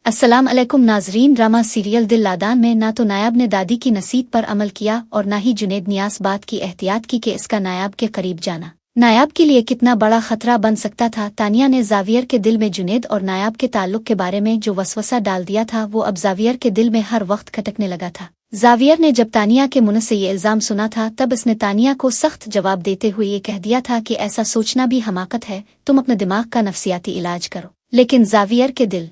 अस्सलाम अलैकुम नाजरीन। ड्रामा सीरियल दिल लादान में ना तो नायाब ने दादी की नसीहत पर अमल किया और ना ही जुनेद नियास बात की एहतियात की कि इसका नायाब के करीब जाना नायाब के लिए कितना बड़ा खतरा बन सकता था। तानिया ने जावियर के दिल में जुनेद और नायाब के ताल्लुक के बारे में जो वसवसा डाल दिया था वो अब जावियर के दिल में हर वक्त खटकने लगा था। जावियर ने जब तानिया के मुंह से ये इल्ज़ाम सुना था तब इसने तानिया को सख्त जवाब देते हुए ये कह दिया था कि ऐसा सोचना भी हमाकत है, तुम अपने दिमाग का नफ्सियाती इलाज करो। लेकिन जावियर के दिल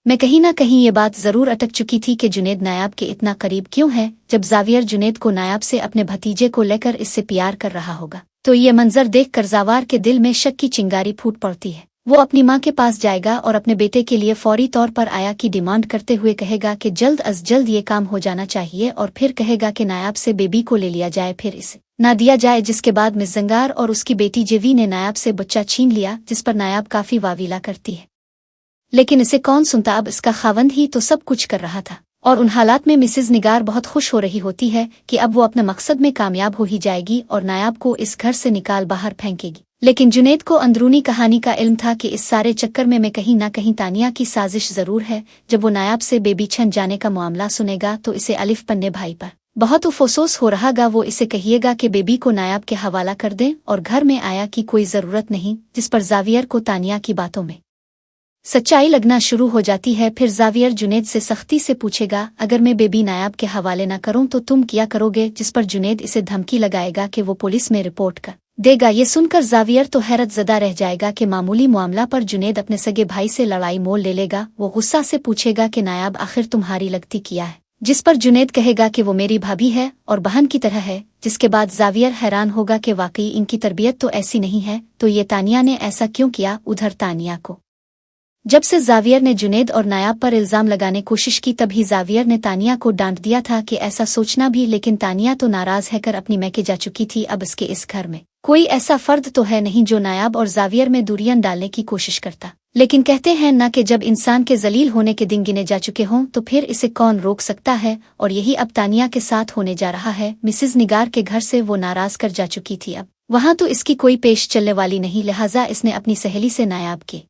में कहीं ना कहीं ये बात जरूर अटक चुकी थी कि जुनेद नायाब के इतना करीब क्यों है। जब जावियर जुनेद को नायाब से अपने भतीजे को लेकर इससे प्यार कर रहा होगा तो ये मंजर देखकर जावार के दिल में शक की चिंगारी फूट पड़ती है। वो अपनी माँ के पास जाएगा और अपने बेटे के लिए फौरी तौर पर आया की डिमांड करते हुए कहेगा कि जल्द अज जल्द ये काम हो जाना चाहिए और फिर कहेगा कि नायाब से बेबी को ले लिया जाए, फिर इसे ना दिया जाए। जिसके बाद मिस जंगार और उसकी बेटी जेवी ने नायाब से बच्चा छीन लिया, जिस पर नायाब काफी वावीला करती है। लेकिन इसे कौन सुनता, अब इसका खावंद ही तो सब कुछ कर रहा था। और उन हालात में मिसेज निगार बहुत खुश हो रही होती है कि अब वो अपने मकसद में कामयाब हो ही जाएगी और नायाब को इस घर से निकाल बाहर फेंकेगी। लेकिन जुनेद को अंदरूनी कहानी का इल्म था कि इस सारे चक्कर में कहीं ना कहीं तानिया की साजिश जरूर है। जब वो नायाब से बेबी छन जाने का मामला सुनेगा तो इसे अलिफ पन्ने भाई पर बहुत अफसोस हो रहागा। वो इसे कहिएगा कि बेबी को नायाब के हवाला कर दे और घर में आया की कोई जरूरत नहीं, जिस पर जावियर को तानिया की बातों में सच्चाई लगना शुरू हो जाती है। फिर जावियर जुनेद से सख्ती से पूछेगा, अगर मैं बेबी नायाब के हवाले न करूं तो तुम क्या करोगे? जिस पर जुनेद इसे धमकी लगाएगा कि वो पुलिस में रिपोर्ट कर देगा। ये सुनकर जावियर तो हैरत ज़दा रह जाएगा कि मामूली मामला पर जुनेद अपने सगे भाई से लड़ाई मोल ले लेगा। वो गुस्सा से पूछेगा कि नायाब आखिर तुम्हारी लगती किया है? जिस पर जुनेद कहेगा कि वो मेरी भाभी है और बहन की तरह है। जिसके बाद जावियर हैरान होगा कि वाकई इनकी तरबियत तो ऐसी नहीं है, तो ये तानिया ने ऐसा क्यों किया? उधर तानिया को जब से जावियर ने जुनेद और नायाब पर इल्ज़ाम लगाने कोशिश की तभी जावियर ने तानिया को डांट दिया था कि ऐसा सोचना भी। लेकिन तानिया तो नाराज है कर अपनी मैके जा चुकी थी। अब इसके इस घर में कोई ऐसा फर्द तो है नहीं जो नायाब और जावियर में दूरियां डालने की कोशिश करता। लेकिन कहते हैं ना कि जब इंसान के जलील होने के दिन गिने जा चुके हों तो फिर इसे कौन रोक सकता है। और यही अब तानिया के साथ होने जा रहा है। मिसेज निगार के घर से वो नाराज कर जा चुकी थी, अब वहां तो इसकी कोई पेश चलने वाली नहीं। लिहाजा इसने अपनी सहेली से नायाब के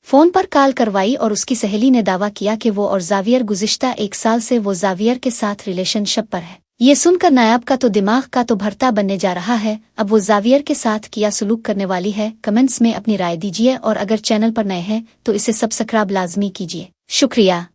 फोन पर कॉल करवाई और उसकी सहेली ने दावा किया कि वो और जावियर गुज़िश्ता 1 साल से वो जावियर के साथ रिलेशनशिप पर है। ये सुनकर नायाब का तो दिमाग का तो भरता बनने जा रहा है। अब वो जावियर के साथ किया सलूक करने वाली है। कमेंट्स में अपनी राय दीजिए और अगर चैनल पर नए हैं तो इसे सब्सक्राइब लाजमी कीजिए। शुक्रिया।